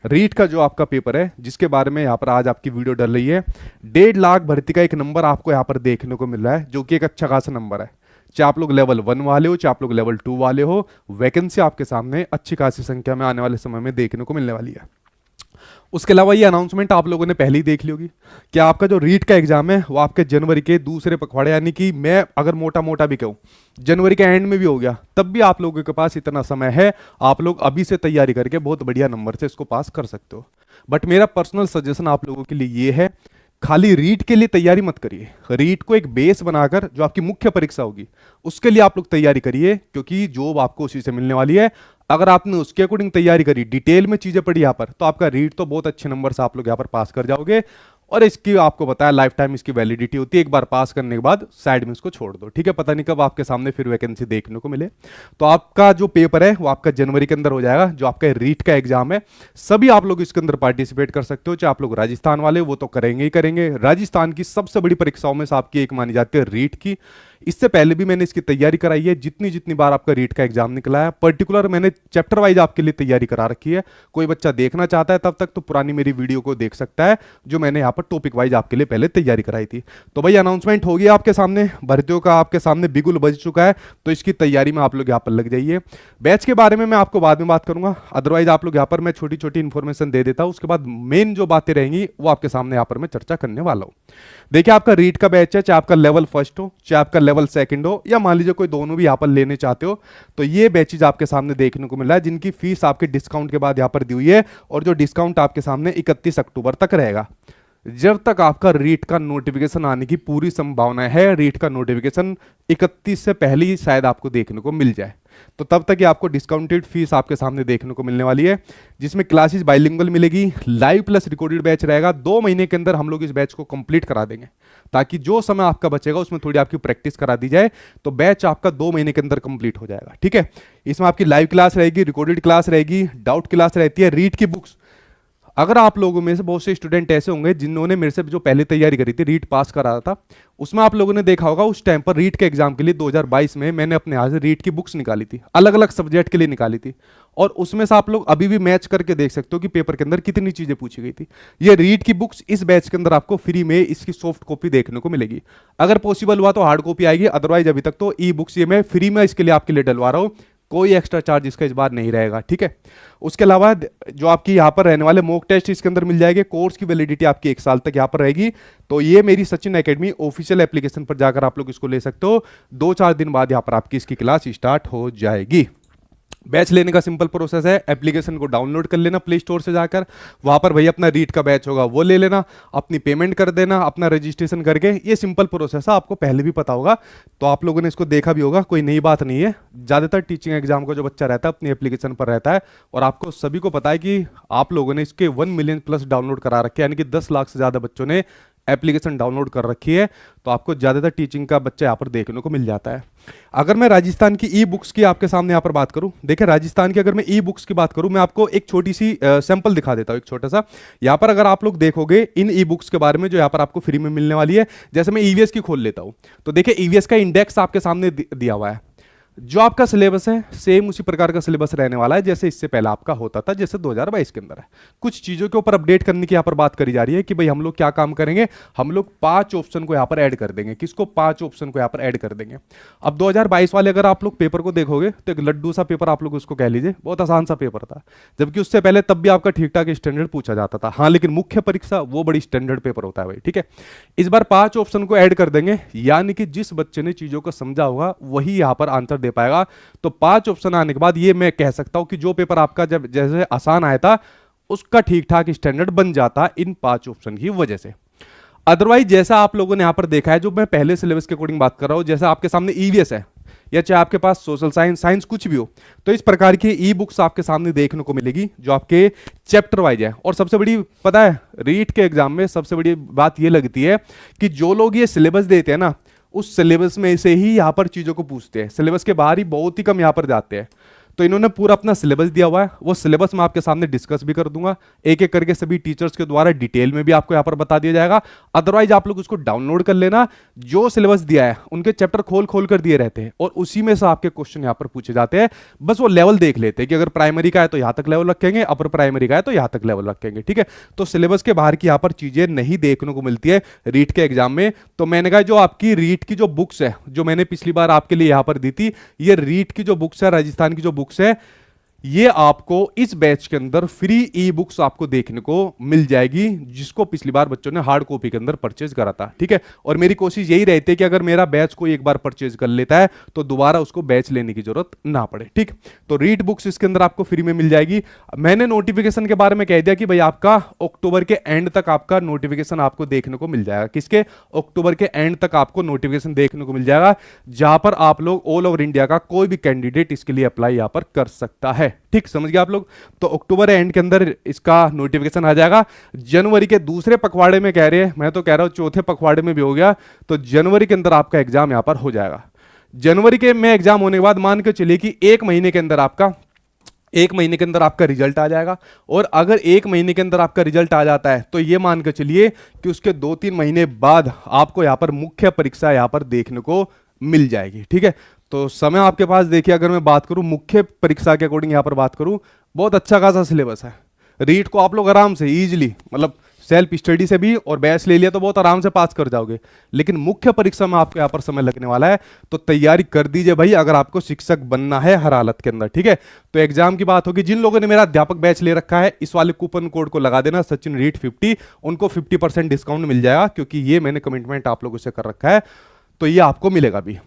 रीट का जो आपका पेपर है जिसके बारे में यहाँ पर आज आपकी वीडियो डल रही है, 1.5 लाख भर्ती का एक नंबर आपको यहाँ पर देखने को मिल रहा है, जो कि एक अच्छा खासा नंबर है। चाहे आप लोग लेवल 1 वाले हो, चाहे आप लोग लेवल 2 वाले हो, वैकेंसी आपके सामने अच्छी खासी संख्या में आने वाले समय में देखने को मिलने वाली है। उसके अलावा ये अनाउंसमेंट आप लोगों ने पहले ही देख ली होगी कि आपका जो रीट का एग्जाम है वो आपके जनवरी के दूसरे पखवाड़े, यानी कि मैं अगर मोटा मोटा भी कहूँ जनवरी के एंड में भी हो गया, तब भी आप लोगों के पास इतना समय है, आप लोग अभी से तैयारी करके बहुत बढ़िया नंबर से इसको पास कर सकते हो। बट मेरा पर्सनल सजेशन आप लोगों के लिए ये है, खाली रीट के लिए तैयारी मत करिए। रीट को एक बेस बनाकर जो आपकी मुख्य परीक्षा होगी उसके लिए आप लोग तैयारी करिए, क्योंकि जॉब आपको उसी से मिलने वाली है। अगर आपने उसके अकॉर्डिंग तैयारी करी, डिटेल में चीजें पढ़ी यहाँ पर, तो आपका रीट तो बहुत अच्छे नंबर से आप लोग यहाँ पर पास कर जाओगे। और इसकी आपको बताया लाइफ टाइम इसकी वैलिडिटी होती है, एक बार पास करने के बाद साइड में इसको छोड़ दो, ठीक है। पता नहीं कब आपके सामने फिर वैकेंसी देखने को मिले। तो आपका जो पेपर है वो आपका जनवरी के अंदर हो जाएगा, जो आपका रीट का एग्जाम है। सभी आप लोग इसके अंदर पार्टिसिपेट कर सकते हो, चाहे आप लोग राजस्थान वाले वो तो करेंगे ही करेंगे। राजस्थान की सबसे बड़ी परीक्षाओं में से आपकी एक मानी जाती है रीट की। इससे पहले भी मैंने इसकी तैयारी कराई है, जितनी जितनी बार आपका रीट का एग्जाम निकला है, पर्टिकुलर मैंने चैप्टर वाइज आपके लिए तैयारी करा रखी है। कोई बच्चा देखना चाहता है तब तक तो पुरानी मेरी वीडियो को देख सकता है, जो मैंने यहाँ पर टॉपिक वाइज आपके लिए पहले तैयारी कराई थी। तो भाई अनाउंसमेंट हो गया आपके सामने, भर्तियों का आपके सामने बिगुल बज चुका है, तो इसकी तैयारी में आप लोग यहाँ पर लग जाइए। बैच के बारे में मैं आपको बाद में बात करूंगा, अदरवाइज आप लोग यहाँ पर मैं छोटी छोटी इन्फॉर्मेशन दे देता हूँ, उसके बाद मेन जो बातें रहेंगी वो आपके सामने यहाँ पर मैं चर्चा करने वाला हूँ। देखिए आपका रीट का बैच है, चाहे आपका लेवल फर्स्ट हो, चाहे आपका लेवल सेकंड हो, या मान लीजिए कोई दोनों भी यहाँ पर लेने चाहते हो, तो ये बैचेज आपके सामने देखने को मिल रहा है, जिनकी फीस आपके डिस्काउंट के बाद यहाँ पर दी हुई है, और जो डिस्काउंट आपके सामने 31 अक्टूबर तक रहेगा। जब तक आपका रीट का नोटिफिकेशन आने की पूरी संभावना है, रीट का नोटिफिकेशन 31 से पहले ही शायद आपको देखने को मिल जाए, तो तब तक ये आपको डिस्काउंटेड फीस आपके सामने देखने को मिलने वाली है, जिसमें क्लासेस बाइलिंगुअल मिलेगी, लाइव प्लस रिकॉर्डेड बैच रहेगा। 2 महीने के अंदर हम लोग इस बैच को कंप्लीट करा देंगे, ताकि जो समय आपका बचेगा उसमें थोड़ी आपकी प्रैक्टिस करा दी जाए, तो बैच आपका 2 महीने के अंदर कंप्लीट हो जाएगा, ठीक है। इसमें आपकी लाइव क्लास रहेगी, रिकॉर्डेड क्लास रहेगी, डाउट क्लास रहती है, रीट की बुक्स। अगर आप लोगों में से बहुत से स्टूडेंट ऐसे होंगे जिन्होंने मेरे से जो पहले तैयारी करी थी, रीट पास करा था, उसमें आप लोगों ने देखा होगा उस टाइम पर रीट के एग्जाम के लिए 2022 में मैंने अपने हाथ से रीट की बुक्स निकाली थी, अलग अलग सब्जेक्ट के लिए निकाली थी, और उसमें से आप लोग अभी भी मैच करके देख सकते हो कि पेपर के अंदर कितनी चीजें पूछी गई थी। ये रीट की बुक्स इस बैच के अंदर आपको फ्री में इसकी सॉफ्ट कॉपी देखने को मिलेगी। अगर पॉसिबल हुआ तो हार्ड कॉपी आएगी, अदरवाइज अभी तक तो ई बुक्स ये मैं फ्री में इसके लिए आपके लिए डलवा रहा हूँ, कोई एक्स्ट्रा चार्ज इसका इस बार नहीं रहेगा, ठीक है। उसके अलावा जो आपकी यहाँ पर रहने वाले मॉक टेस्ट इसके अंदर मिल जाएंगे, कोर्स की वैलिडिटी आपकी 1 साल तक यहाँ पर रहेगी। तो ये मेरी सचिन एकेडमी ऑफिशियल एप्लीकेशन पर जाकर आप लोग इसको ले सकते हो, 2-4 दिन बाद यहाँ पर आपकी इसकी क्लास स्टार्ट हो जाएगी। बैच लेने का सिंपल प्रोसेस है, एप्लीकेशन को डाउनलोड कर लेना प्ले स्टोर से जाकर, वहां पर भैया अपना रीट का बैच होगा वो ले लेना, अपनी पेमेंट कर देना, अपना रजिस्ट्रेशन करके। ये सिंपल प्रोसेस है, आपको पहले भी पता होगा, तो आप लोगों ने इसको देखा भी होगा, कोई नई बात नहीं है। ज़्यादातर टीचिंग एग्जाम का जो बच्चा रहता है अपनी एप्लीकेशन पर रहता है, और आपको सभी को पता है कि आप लोगों ने इसके 1 मिलियन प्लस डाउनलोड करा रखे हैं, यानी कि 10 लाख से ज़्यादा बच्चों ने एप्लीकेशन डाउनलोड कर रखी है, तो आपको ज़्यादातर टीचिंग का बच्चा यहाँ पर देखने को मिल जाता है। अगर मैं राजस्थान की ई बुक्स की आपके सामने यहाँ पर बात करूं, देखिए राजस्थान की अगर मैं ई बुक्स की बात करूं, मैं आपको एक छोटी सी सैंपल दिखा देता हूं, एक छोटा सा। यहाँ पर अगर आप लोग देखोगे इन ई बुक्स के बारे में जो यहाँ पर आपको फ्री में मिलने वाली है, जैसे मैं ईवीएस की खोल लेता हूं, तो देखिए ईवीएस का इंडेक्स आपके सामने दिया हुआ है। जो आपका सिलेबस है सेम उसी प्रकार का सिलेबस रहने वाला है जैसे इससे पहले आपका होता था, जैसे 2022 के अंदर है। कुछ चीजों के ऊपर अपडेट करने की यहाँ पर बात करी जा रही है कि भाई हम लोग क्या काम करेंगे, हम लोग 5 ऑप्शन को यहाँ पर ऐड कर देंगे। किसको? 5 ऑप्शन को यहाँ पर ऐड कर देंगे। अब 2022 वाले अगर आप लोग पेपर को देखोगे तो एक लड्डू सा पेपर आप लोग उसको कह लीजिए, बहुत आसान सा पेपर था, जबकि उससे पहले तब भी आपका ठीक ठाक स्टैंडर्ड पूछा जाता था। हाँ, लेकिन मुख्य परीक्षा वो बड़ी स्टैंडर्ड पेपर होता है भाई, ठीक है। इस बार 5 ऑप्शन को ऐड कर देंगे, यानी कि जिस बच्चे ने चीजों को समझा होगा वही यहाँ पर आंसर दे पाएगा। तो 5 ऑप्शन आने के बाद ये मैं कह सकता हूं कि जो पेपर आपका जब जैसे आसान आया था उसका ठीक ठाक स्टैंडर्ड बन जाता इन 5 ऑप्शन की वजह से। अदरवाइज जैसा आप लोगों ने यहां पर देखा है, जो मैं पहले सिलेबस के अकॉर्डिंग बात कर रहा हूं, जैसा आपके सामने ईवीएस है या चाहे आपके पास सोशल साइंस कुछ भी हो, तो इस प्रकार की ई बुक्स आपके सामने देखने को मिलेगी जो आपके चैप्टर वाइज है। और सबसे बड़ी पता है रीट के एग्जाम में सबसे बड़ी बात यह लगती है कि जो लोग ये सिलेबस देते हैं ना, उस सिलेबस में से ही यहाँ पर चीज़ों को पूछते हैं, सिलेबस के बाहर ही बहुत ही कम यहाँ पर जाते हैं। तो इन्होंने पूरा अपना सिलेबस दिया हुआ है, वो सिलेबस मैं आपके सामने डिस्कस भी कर दूंगा, एक एक करके सभी टीचर्स के द्वारा डिटेल में भी आपको यहाँ पर बता दिया जाएगा। अदरवाइज आप लोग उसको डाउनलोड कर लेना, जो सिलेबस दिया है उनके चैप्टर खोल खोल कर दिए रहते हैं और उसी में से आपके क्वेश्चन यहाँ पर पूछे जाते हैं। बस वो लेवल देख लेते हैं कि अगर प्राइमरी का है तो यहाँ तक लेवल रखेंगे, अपर प्राइमरी का है तो यहाँ तक लेवल रखेंगे, ठीक है। तो सिलेबस के बाहर की यहाँ पर चीजें नहीं देखने को मिलती है रीट के एग्जाम में। तो मैंने कहा जो आपकी रीट की जो बुक्स है, जो मैंने पिछली बार आपके लिए यहाँ पर दी थी, ये रीट की जो बुक्स है, राजस्थान की जो बुक्स है, ये आपको इस बैच के अंदर फ्री ई बुक्स आपको देखने को मिल जाएगी, जिसको पिछली बार बच्चों ने हार्ड कॉपी के अंदर परचेज करा था, ठीक है। और मेरी कोशिश यही रहती है कि अगर मेरा बैच कोई एक बार परचेज कर लेता है तो दोबारा उसको बैच लेने की जरूरत ना पड़े, ठीक। तो रीड बुक्स इसके अंदर आपको फ्री में मिल जाएगी। मैंने नोटिफिकेशन के बारे में कह दिया कि भाई आपका अक्टूबर के एंड तक आपका नोटिफिकेशन आपको देखने को मिल जाएगा। किसके? अक्टूबर के एंड तक आपको नोटिफिकेशन देखने को मिल जाएगा, जहां पर आप लोग ऑल ओवर इंडिया का कोई भी कैंडिडेट इसके लिए अप्लाई यहां पर कर सकता है, ठीक। समझ गए आप लोग? तो अक्टूबर एंड के अंदर इसका नोटिफिकेशन आ जाएगा। जनवरी के दूसरे पखवाड़े में कह रहे हैं, मैं तो कह रहा हूं चौथे पखवाड़े में भी हो गया, तो जनवरी के अंदर आपका एग्जाम यहां पर हो जाएगा। जनवरी के में एग्जाम होने के बाद मान के चलिए कि एक महीने के अंदर आपका रिजल्ट आ जाएगा। और अगर एक महीने के अंदर आपका रिजल्ट आ जाता है तो ये मान के चलिए कि उसके 2-3 महीने बाद आपको यहां पर मुख्य परीक्षा यहां पर देखने को मिल जाएगी, ठीक है। तो समय आपके पास देखिए, अगर मैं बात करूं मुख्य परीक्षा के अकॉर्डिंग यहां पर बात करूं, बहुत अच्छा खासा सिलेबस है। रीट को आप लोग आराम से इजीली, मतलब सेल्फ स्टडी से भी और बैच ले लिया तो बहुत आराम से पास कर जाओगे। लेकिन मुख्य परीक्षा में आपको यहाँ पर समय लगने वाला है, तो तैयारी कर दीजिए भाई, अगर आपको शिक्षक बनना है हर हालत के अंदर, ठीक है। तो एग्जाम की बात होगी, जिन लोगों ने मेरा अध्यापक बैच ले रखा है इस वाले कूपन कोड को लगा देना सचिन रीट 50, उनको 50% डिस्काउंट मिल जाएगा, क्योंकि ये मैंने कमिटमेंट आप लोगों से कर रखा है, तो ये आपको मिलेगा भी।